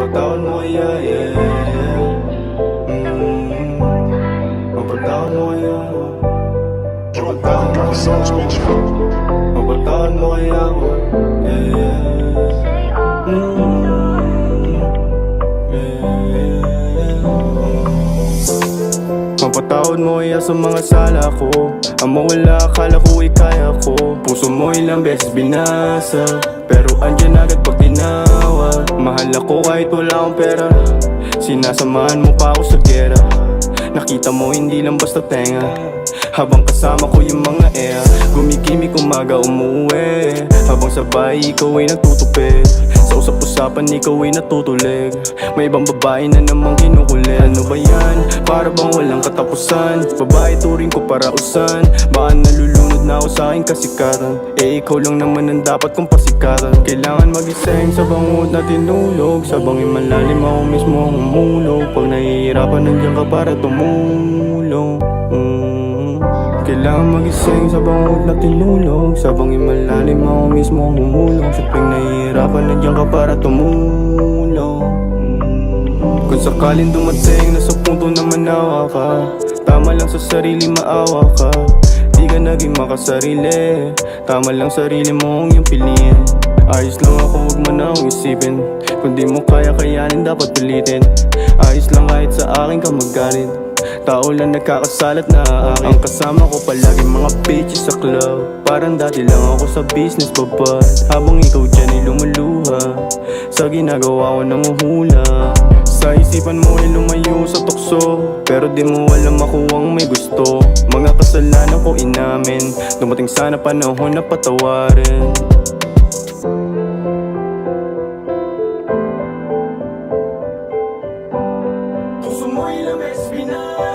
Mapatawad mo kaya, yeah. Mapatawad mo kaya. Mapatawad mo kaya. Mapatawad mo kaya, yeah. Mapatawad mo kaya sa mga sala ko. Ang mawala akala ko kaya ko. Puso mo ilang beses binasa, pero andyan agad pag tinawag. Mahal ako kahit wala akong pera. Sinasamahan mo pa ako sa gera. Nakita mo hindi lang basta tenga. Habang kasama ko yung mga ea, gumigimik umaga umuwi. Habang sabay ikaw ay nagtutupi. Sa usap-usapan ikaw ay natutulig. May ibang babae na namang kinukulit. Ano ba yan? Para bang walang katapusan? Babae turing ko para usan. Baka nalulunod na ako sa aking kasikatan. Eh ikaw lang naman ang dapat kong pasikatan. Kailangan magising sa bangot na tinulog. Sa bangin malalim ako mismo ang humulog. Pag nahihirapan nandiyan ka para tumulong. Kailangan magising sa bangot na tinulog. Sa bangin malalim ako mismo ang humulog. Sa tuwing nahihirapan nandiyan ka para tumulong. Kung sakaling dumating na sa punto na manawa ka, tama lang sa sarili maawa ka. Di ka naging makasarili. Tama lang sarili mo ang iyong piliin. Ayos lang ako, huwag mo na akong isipin. Kung di mo kaya kayanin dapat pilitin. Ayos lang kahit sa akin ka magalit. Tao lang nagkakasalat na akin. Ang kasama ko palagi mga bitches sa club. Parang dati lang ako sa business babad. Habang ikaw dyan ay lumuluha sa ginagawa ko nanguhula. Sa isipan mo ay lumayo sa tukso, pero di mo alam ako ang may gusto. Mga kasalanan ko inamin. Dumating sana panahon na patawarin. Puso mo ilang beses binasa,